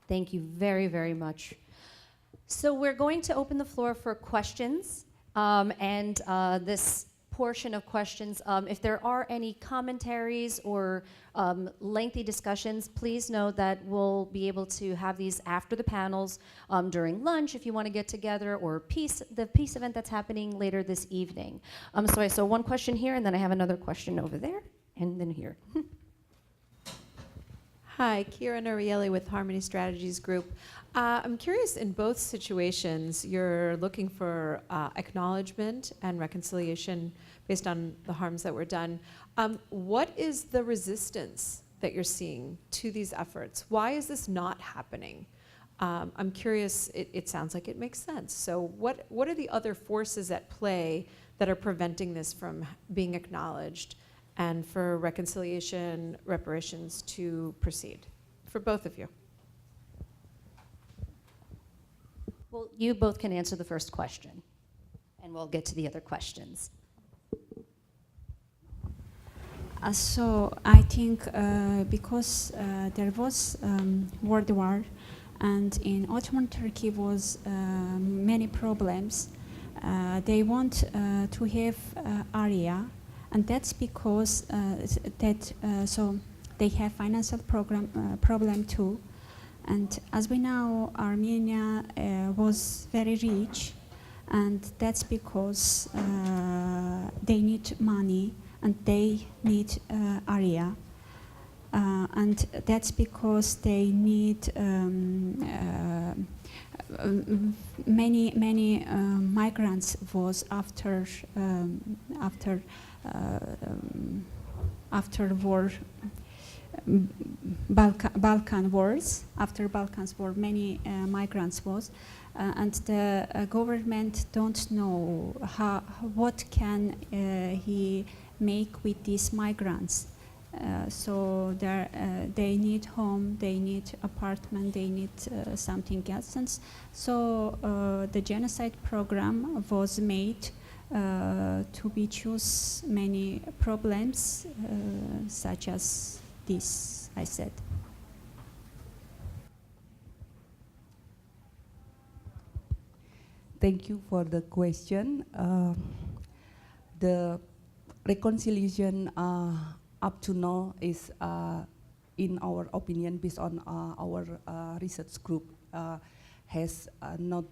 Thank you very, very much. So we're going to open the floor for questions, and this portion of questions, if there are any commentaries or lengthy discussions, please know that we'll be able to have these after the panels, during lunch if you want to get together, or the peace event that's happening later this evening. So I saw one question here, and then I have another question over there, and then here. Hi, Kira Norieli with Harmony Strategies Group. I'm curious, in both situations, you're looking for acknowledgement and reconciliation based on the harms that were done. What is the resistance that you're seeing to these efforts? Why is this not happening? I'm curious, it sounds like it makes sense. So what are the other forces at play that are preventing this from being acknowledged and for reconciliation, reparations to proceed, for both of you? Well, you both can answer the first question, and we'll get to the other questions. So I think because there was World War, and in Ottoman Turkey was many problems, they want to have area. And that's because so they have financial problem too. And as we know, Armenia was very rich, and that's because they need money and they need area. And that's because they need many migrants was after war, Balkan wars. After Balkans war, many migrants was, and the government don't know what can he make with these migrants. So they need home, they need apartment, they need something else. And so the genocide program was made to be choose many problems such as this, I said. Thank you for the question. The reconciliation up to now is, in our opinion, based on our research group, has not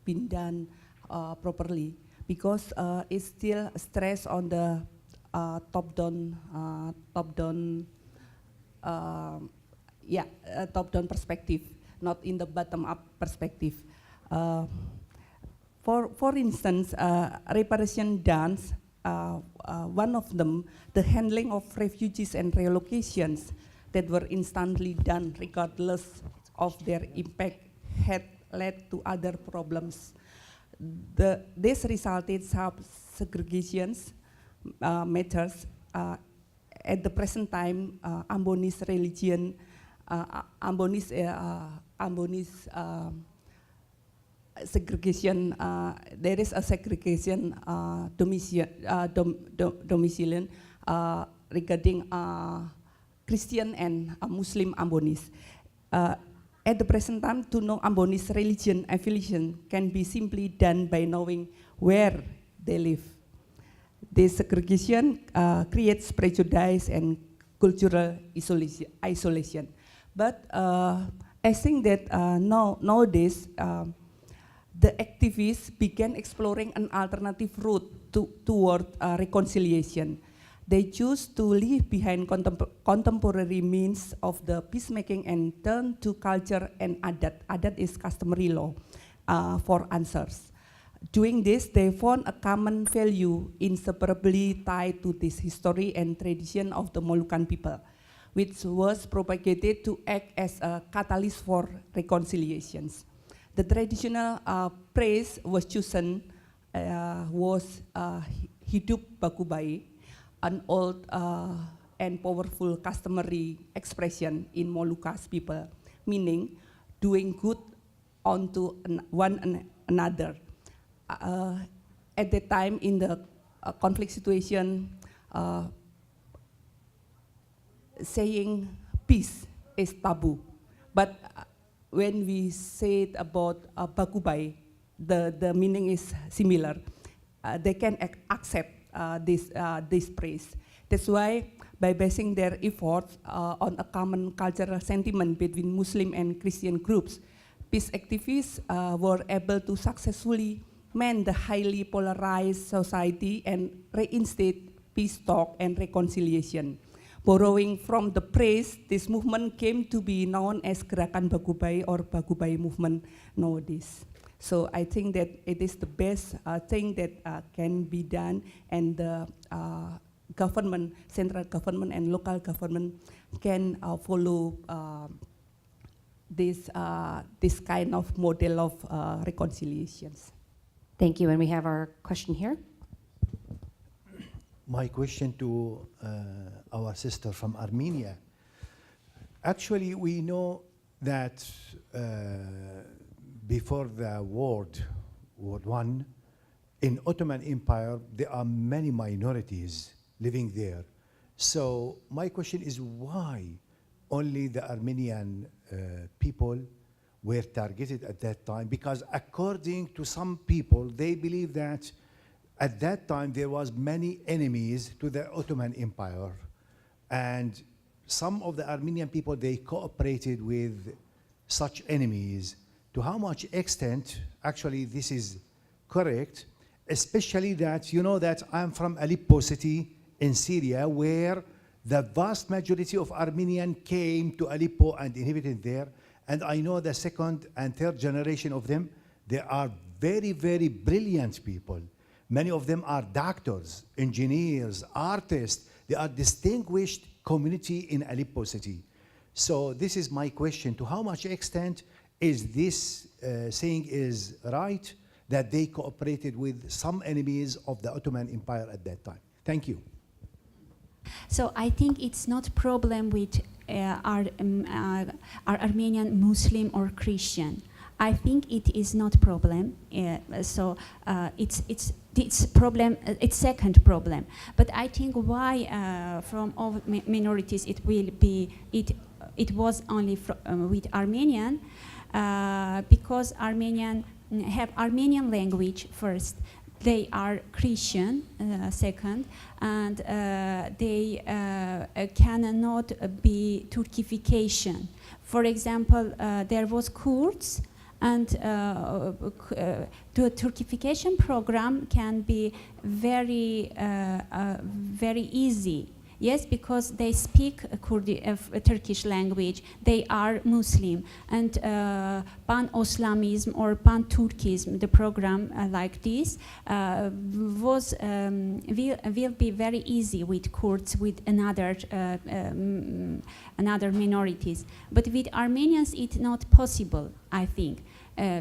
been done properly, because it's still stress on the top-down perspective, not in the bottom-up perspective. For instance, reparation dance, one of them, the handling of refugees and relocations that were instantly done regardless of their impact had led to other problems. This resulted some segregations matters. At the present time, Ambonese religion, Ambonese segregation, there is a segregation domicilian regarding Christian and Muslim Ambonese. At the present time, to know Ambonese religion affiliation can be simply done by knowing where they live. This segregation creates prejudice and cultural isolation. But I think that nowadays, the activists began exploring an alternative route toward reconciliation. They choose to leave behind contemporary means of the peacemaking and turn to culture and adat. Adat is customary law for answers. Doing this, they found a common value inseparably tied to this history and tradition of the Moluccan people, which was propagated to act as a catalyst for reconciliations. The traditional phrase was chosen was hidup baku baik, an old and powerful customary expression in Moluccas people, meaning doing good onto one another. At that time, in the conflict situation, saying peace is taboo. But when we say it about Bagubay, the meaning is similar. They can accept this praise. That's why, by basing their efforts on a common cultural sentiment between Muslim and Christian groups, peace activists were able to successfully mend the highly polarized society and reinstate peace talk and reconciliation. Borrowing from the praise, this movement came to be known as Gerakan Bagubay or Bagubay movement nowadays. So I think that it is the best thing that can be done, and the government, central government and local government can follow this kind of model of reconciliations. Thank you, and we have our question here. My question to our sister from Armenia. Actually, we know that before the World War I, in Ottoman Empire, there are many minorities living there. So my question is, why only the Armenian people were targeted at that time? Because according to some people, they believe that at that time there was many enemies to the Ottoman Empire, and some of the Armenian people, they cooperated with such enemies. To how much extent actually this is correct, especially that you know that I'm from Aleppo city in Syria, where the vast majority of Armenian came to Aleppo and inhabited there, and I know the second and third generation of them, they are very, very brilliant people. Many of them are doctors, engineers, artists. They are distinguished community in Aleppo city. So this is my question: to how much extent is this saying is right, that they cooperated with some enemies of the Ottoman Empire at that time? Thank you. So I think it's not problem with our Armenian Muslim or Christian. I think it is not problem. It's problem. It's second problem. But I think why from all minorities it will be it was only with Armenian because Armenian have Armenian language first. They are Christian, second, and they cannot be Turkification. For example, there was Kurds, and the Turkification program can be very, very easy. Yes, because they speak Turkish language, they are Muslim, and Pan-Islamism or Pan-Turkism, the program like this, will be very easy with Kurds, with another minorities. But with Armenians, it's not possible, I think,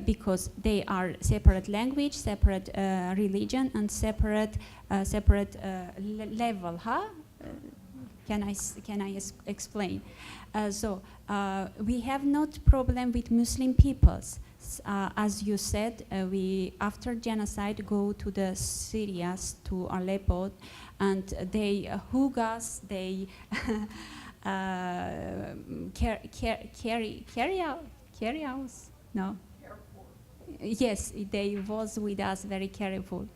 because they are separate language, separate religion, and separate level, huh? Can I explain? So we have not problem with Muslim peoples. As you said, we after genocide go to the Syrians, to Aleppo, and they hug us. They carry out. No. Yes, they was with us very careful.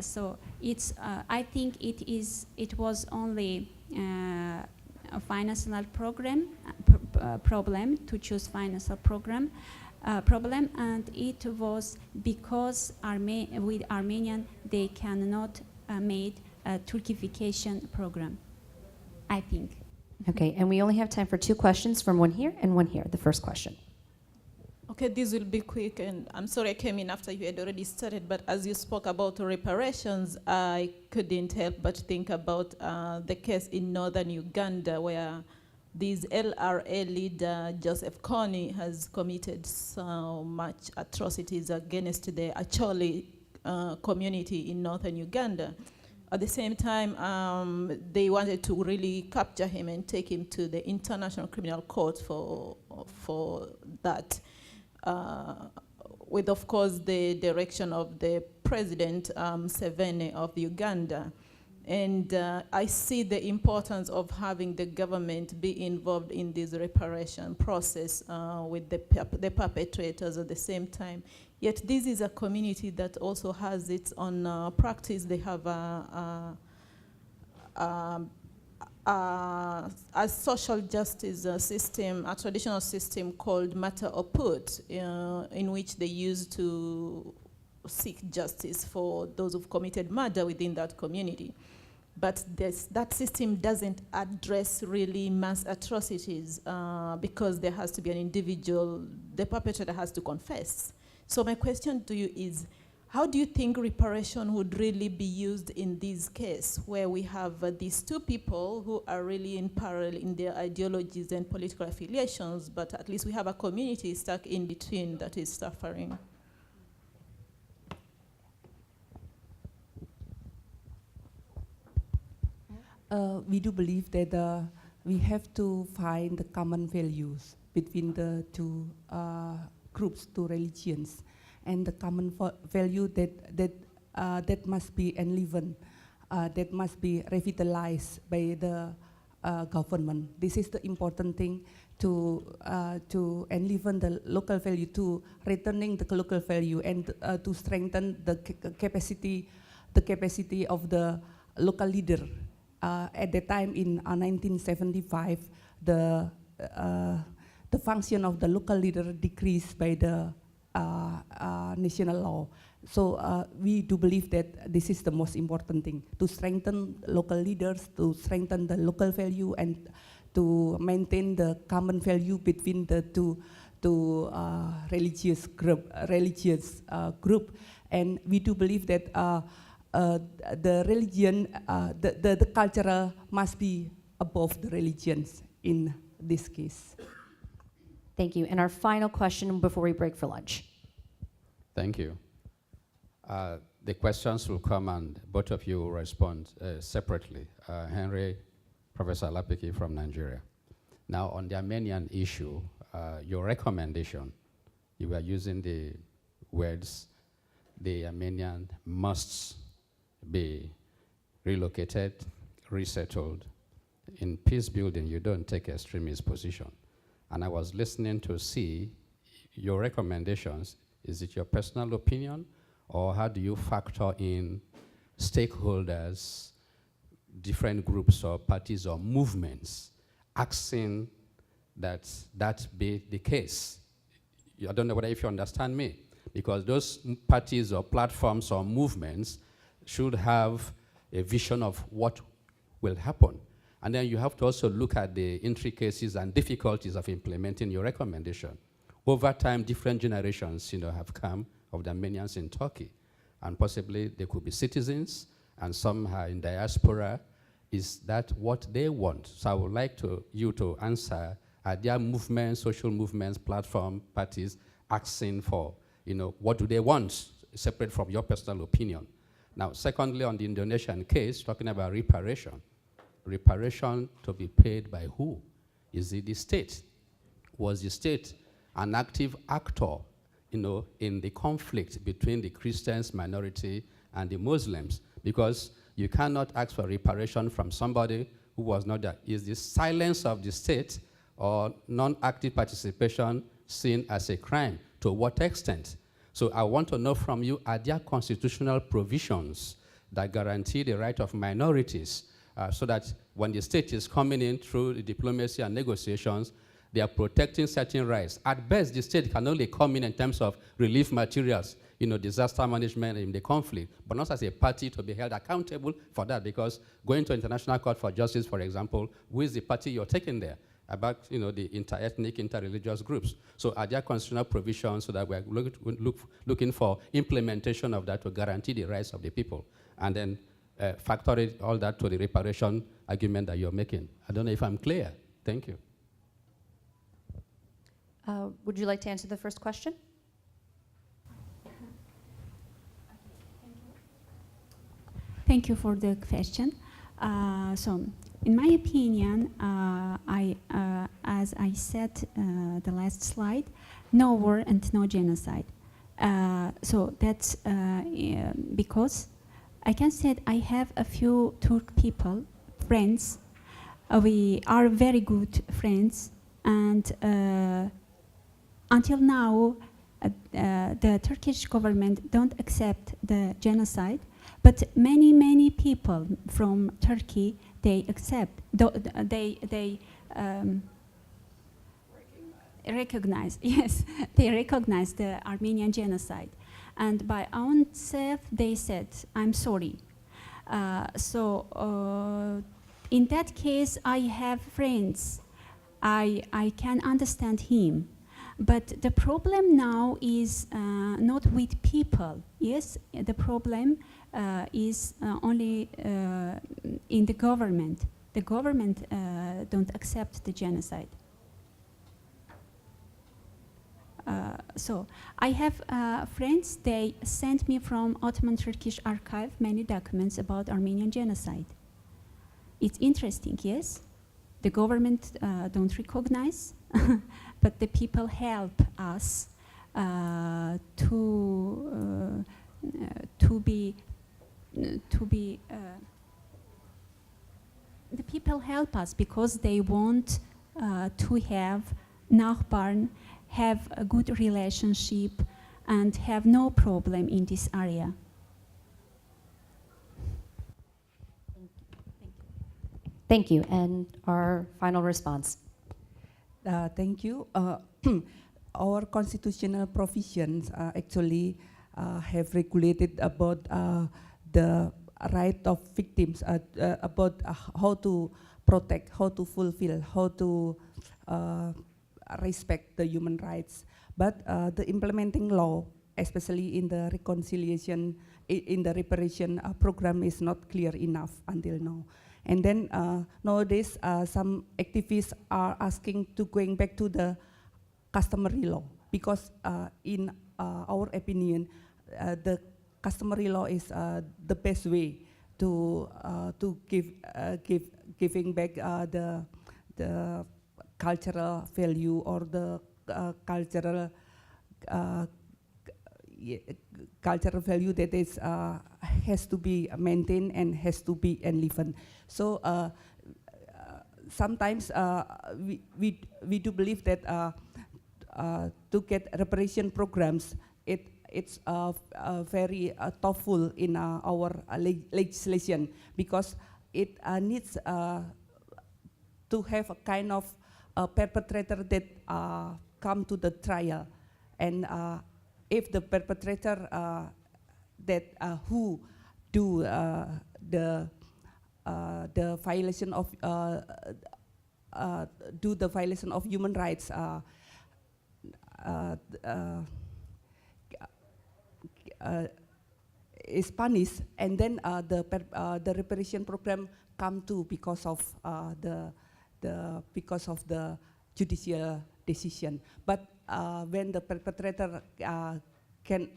So it's. I think it was only a financial problem to choose financial problem, and it was because with Armenian they cannot made a Turkification program, I think. Okay, and we only have time for two questions, from one here and one here. The first question. Okay, this will be quick, and I'm sorry I came in after you had already started, but as you spoke about reparations, I couldn't help but think about the case in northern Uganda where this LRA leader, Joseph Kony, has committed so much atrocities against the Acholi community in northern Uganda. at the same time, they wanted to really capture him and take him to the International Criminal Court for that, with, of course, the direction of the President Museveni of Uganda. And I see the importance of having the government be involved in this reparation process with the perpetrators at the same time. Yet this is a community that also has its own practice. They have a social justice system, a traditional system called matter or put, in which they use to seek justice for those who've committed murder within that community. But that system doesn't address really mass atrocities because there has to be an individual, the perpetrator has to confess. So my question to you is, how do you think reparation would really be used in this case where we have these two people who are really in parallel in their ideologies and political affiliations, but at least we have a community stuck in between that is suffering? We do believe that we have to find the common values between the two groups, two religions, and the common value that must be enlivened, that must be revitalized by the government. This is the important thing, to enliven the local value, to returning the local value, and to strengthen the capacity of the local leader. At the time in 1975, the function of the local leader decreased by the national law. So we do believe that this is the most important thing, to strengthen local leaders, to strengthen the local value, and to maintain the common value between the two religious group. And we do believe that the religion, the cultural must be above the religions in this case. Thank you. And our final question before we break for lunch. Thank you. The questions will come and both of you will respond separately. Henry, Professor Lapiki from Nigeria. Now on the Armenian issue, your recommendation, you were using the words, the Armenian must be relocated, resettled. In peace building, you don't take extremist position. And I was listening to see your recommendations. Is it your personal opinion, or how do you factor in stakeholders, different groups or parties or movements asking that that be the case? I don't know whether if you understand me, because those parties or platforms or movements should have a vision of what will happen. And then you have to also look at the intricacies and difficulties of implementing your recommendation. Over time, different generations have come of the Armenians in Turkey. And possibly they could be citizens, and some are in diaspora. Is that what they want? So I would like you to answer, are there movements, social movements, platform, parties asking for, what do they want, separate from your personal opinion? Now, secondly, on the Indonesian case, talking about reparation to be paid by who? Is it the state? Was the state an active actor, in the conflict between the Christians minority and the Muslims? Because you cannot ask for reparation from somebody who was not there. Is the silence of the state or non-active participation seen as a crime? To what extent? So I want to know from you, are there constitutional provisions that guarantee the right of minorities so that when the state is coming in through the diplomacy and negotiations, they are protecting certain rights? At best, the state can only come in terms of relief materials, disaster management in the conflict, but not as a party to be held accountable for that, because going to International Court for Justice, for example, who is the party you're taking there? About the inter-ethnic, inter-religious groups. So are there constitutional provisions so that we're looking for implementation of that to guarantee the rights of the people? And then factor all that to the reparation argument that you're making. I don't know if I'm clear. Thank you. Would you like to answer the first question? Thank you for the question. So, in my opinion, as I said the last slide, no war and no genocide. So that's because I can say I have a few Turk people, friends. We are very good friends, and until now, the Turkish government don't accept the genocide. But many people from Turkey, they accept, they recognize, yes, they recognize the Armenian genocide. And by own self, they said, I'm sorry. In that case, I have friends. I can understand him. But the problem now is not with people. Yes, the problem is only in the government. The government don't accept the genocide. So I have friends, they sent me from Ottoman Turkish archive many documents about Armenian genocide. It's interesting, yes? The government don't recognize, but the people help us the people help us because they want to have Nachbarn, have a good relationship, and have no problem in this area. Thank you. And our final response. Thank you. Our constitutional provisions actually have regulated about the right of victims, about how to protect, how to fulfill, how to respect the human rights. But the implementing law, especially in the reconciliation, in the reparation program, is not clear enough until now. And then nowadays, some activists are asking to going back to the customary law because in our opinion, the customary law is the best way to giving back the cultural value or the cultural value that is has to be maintained and has to be enlivened. So sometimes we do believe that to get reparation programs, it's very thoughtful in our legislation because it needs to have a kind of perpetrator that come to the trial, and if the perpetrator that who do the violation of human rights is punished, and then the reparation program come to because of the judicial decision. But when the perpetrator can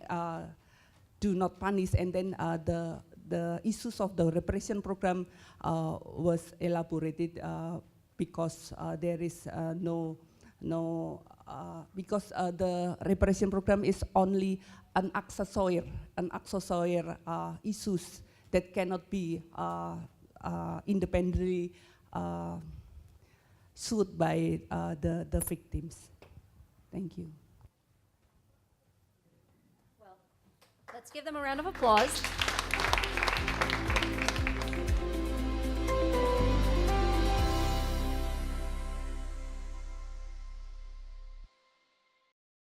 do not punish, and then the issues of the reparation program was elaborated because there is because the reparation program is only an accessory issues that cannot be independently sued by the victims. Thank you. Well, let's give them a round of applause.